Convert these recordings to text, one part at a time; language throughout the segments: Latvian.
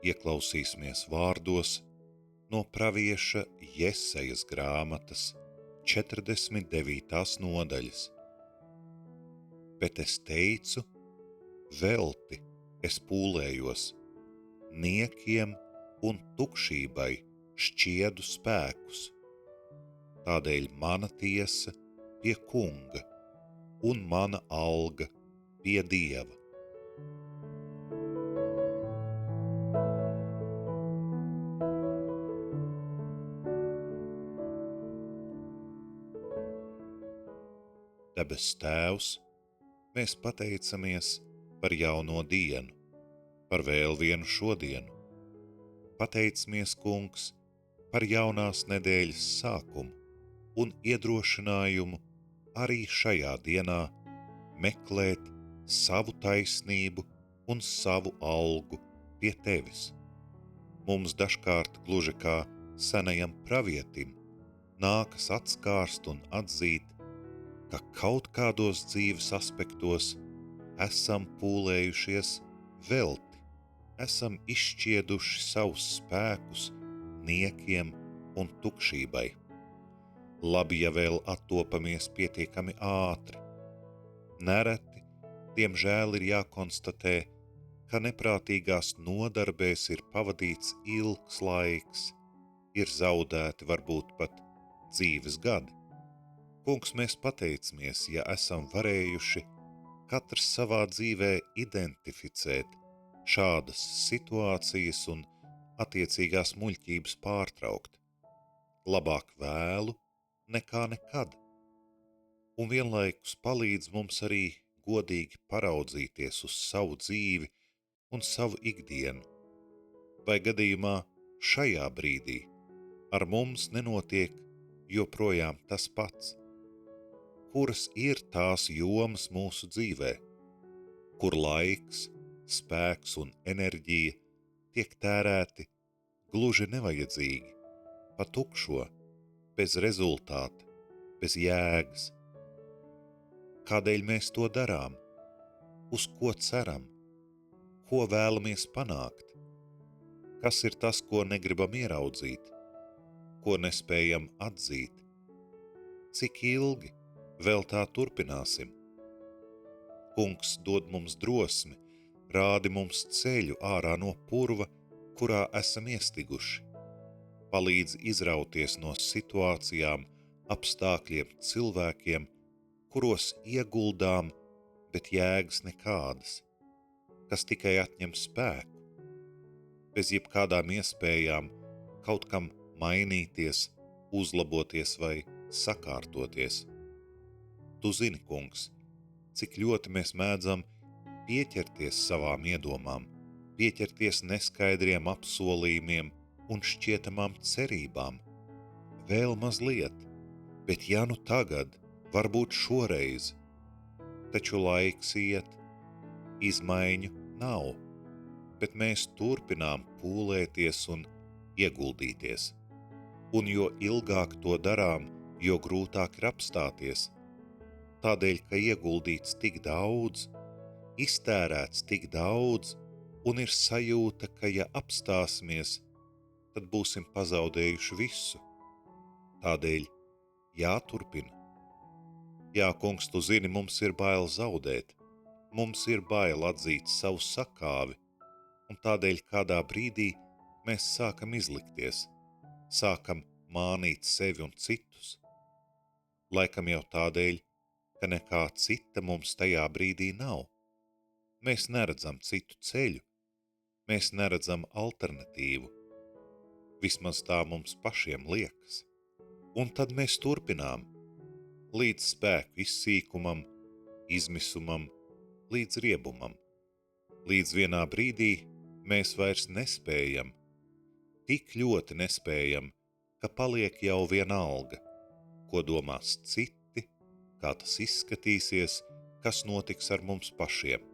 ieklausīsimies vārdos no pravieša Jesejas grāmatas 49. nodaļas. Bet es teicu, velti es pūlējos, niekiem un tukšībai šķiedu spēkus. Tādēļ mana tiesa pie Kunga un mana alga pie Dieva. Debes Tēvs, mēs pateicamies par jauno dienu, par vēl vienu šodienu. Pateicamies, Kungs, par jaunās nedēļas sākumu un iedrošinājumu arī šajā dienā meklēt savu taisnību un savu algu pie Tevis. Mums dažkārt gluži kā senajam pravietim nākas atskārst un atzīt, ka kaut kādos dzīves aspektos esam pūlējušies velti, esam izšķieduši savus spēkus niekiem un tukšībai. Labi, ja vēl attopamies pietiekami ātri. Nereti, diemžēl, ir jākonstatē, ka neprātīgās nodarbēs ir pavadīts ilgs laiks, ir zaudēti varbūt pat dzīves gadi. Kungs, mēs pateicamies, ja esam varējuši katrs savā dzīvē identificēt šādas situācijas un attiecīgās muļķības pārtraukt. Labāk vēlu nekā nekad. Un vienlaikus palīdz mums arī godīgi paraudzīties uz savu dzīvi un savu ikdienu. Vai gadījumā šajā brīdī ar mums nenotiek joprojām tas pats? Kuras ir tās jomas mūsu dzīvē, kur laiks, spēks un enerģija tiek tērēti gluži nevajadzīgi, pa tukšo, bez rezultāta, bez jēgas? Kādēļ mēs to darām? Uz ko ceram? Ko vēlamies panākt? Kas ir tas, ko negribam ieraudzīt? Ko nespējam atzīt? Cik ilgi vēl tā turpināsim? Kungs, dod mums drosmi, rādi mums ceļu ārā no purva, kurā esam iestiguši. Palīdz izrauties no situācijām, apstākļiem, cilvēkiem, kuros ieguldām, bet jēgas nekādas, kas tikai atņem spēku. Bez jebkādām iespējām kaut kam mainīties, uzlaboties vai sakārtoties. Tu zini, Kungs, cik ļoti mēs mēdzam pieķerties savām iedomām, pieķerties neskaidriem apsolījumiem un šķietamām cerībām. Vēl mazliet, bet ja nu tagad, varbūt šoreiz, taču laiks iet, izmaiņu nav, bet mēs turpinām pūlēties un ieguldīties. Un jo ilgāk to darām, jo grūtāk ir apstāties. Tādēļ, ka ieguldīts tik daudz, iztērēts tik daudz, un ir sajūta, ka ja apstāsimies, tad būsim pazaudējuši visu. Tādēļ jāturpina. Jā, Kungs, tu zini, mums ir bail zaudēt, mums ir bail atzīt savu sakāvi, un tādēļ kādā brīdī mēs sākam izlikties, sākam mānīt sevi un citus. Laikam jau tādēļ, ka nekā cita mums tajā brīdī nav. Mēs neredzam citu ceļu, mēs neredzam alternatīvu. Vismaz tā mums pašiem liekas. Un tad mēs turpinām, līdz spēku izsīkumam, izmisumam, līdz riebumam. Līdz vienā brīdī mēs vairs nespējam, tik ļoti nespējam, ka paliek jau vienalga, ko domās citi, kā tas izskatīsies, kas notiks ar mums pašiem.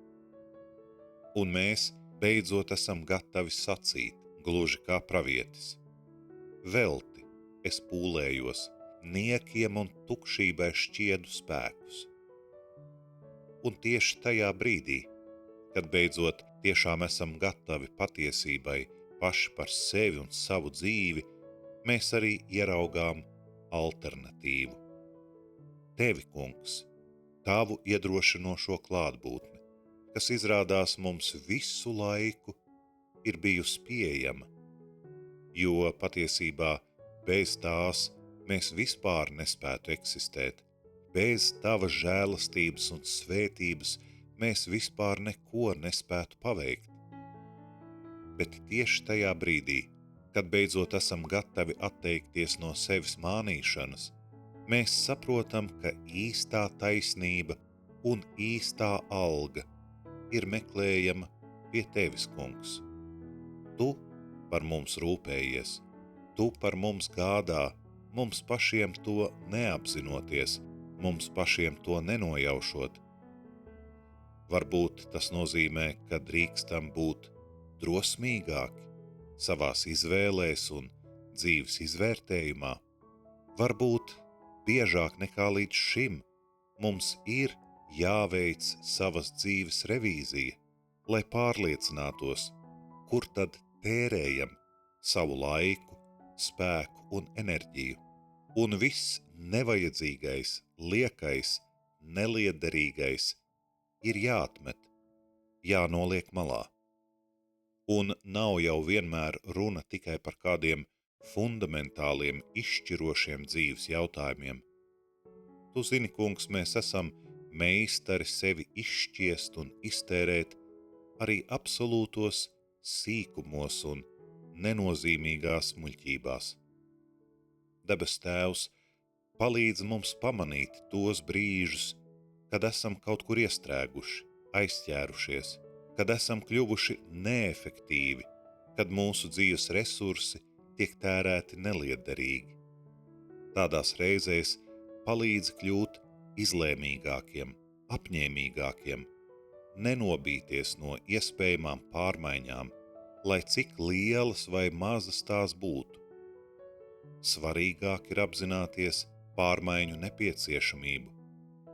Un mēs beidzot esam gatavi sacīt, gluži kā pravietis. Velti es pūlējos, niekiem un tukšībai šķiedu spēkus. Un tieši tajā brīdī, kad beidzot tiešām esam gatavi patiesībai, paši par sevi un savu dzīvi, mēs arī ieraugām alternatīvu. Tevi, Kungs, tavu iedrošinošo klātbūtni, kas izrādās mums visu laiku ir bijusi pieejama, jo patiesībā bez tās mēs vispār nespētu eksistēt. Bez tavas žēlastības un svētības mēs vispār neko nespētu paveikt. Bet tieši tajā brīdī, kad beidzot esam gatavi atteikties no sevis mānīšanas, mēs saprotam, ka īstā taisnība un īstā alga ir meklējama pie tevis, Kungs. Tu par mums rūpējies, tu par mums gādā, mums pašiem to neapzinoties, mums pašiem to nenojaušot. Varbūt tas nozīmē, ka drīkstam būt drosmīgāki savās izvēlēs un dzīves izvērtējumā. Varbūt biežāk nekā līdz šim mums ir jāveic savas dzīves revīzija, lai pārliecinātos, kur tad tērējam savu laiku, spēku un enerģiju, un viss nevajadzīgais, liekais, neliederīgais ir jāatmet, jānoliek malā. Un nav jau vienmēr runa tikai par kādiem fundamentāliem, izšķirošiem dzīves jautājumiem. Tu zini, Kungs, mēs esam meistari sevi izšķiest un iztērēt arī absolūtos sīkumos un nenozīmīgās muļķībās. Debes Tēvs, palīdz mums pamanīt tos brīžus, kad esam kaut kur iestrēguši, aizķērušies, kad esam kļuvuši neefektīvi, kad mūsu dzīves resursi tiek tērēti neliederīgi. Tādās reizēs palīdz kļūt izlēmīgākiem, apņēmīgākiem, nenobīties no iespējamām pārmaiņām, lai cik lielas vai mazas tās būtu. Svarīgāk ir apzināties pārmaiņu nepieciešamību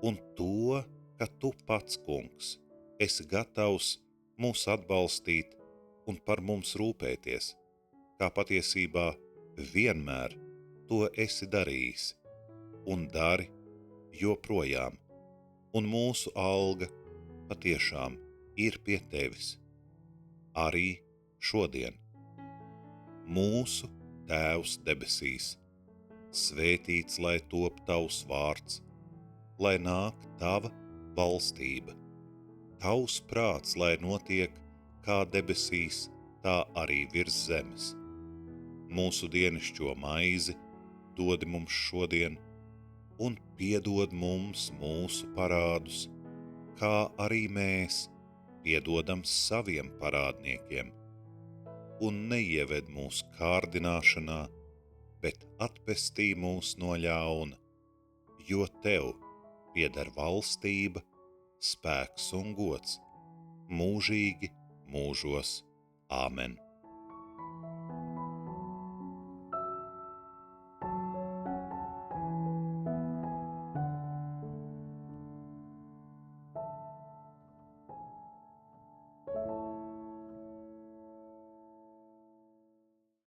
un to, ka tu pats, Kungs, esi gatavs mūs atbalstīt un par mums rūpēties, kā patiesībā vienmēr to esi darījis un dari joprojām, un mūsu alga patiešām ir pie tevis, arī šodien. Mūsu Tēvs debesīs, svētīts lai top tavs vārds, lai nāk tava valstība, tavs prāts, lai notiek kā debesīs, tā arī virs zemes. Mūsu dienascho maizi dod mums šodien, un piedod mums mūsu parādus, kā arī mēs piedodam saviem parādniekiem. Un neieved mūs kārdināšanā, bet atpestī mūs no ļauna, jo tev pieder valstība, spēks un gods mūžīgi mūžos. Āmen.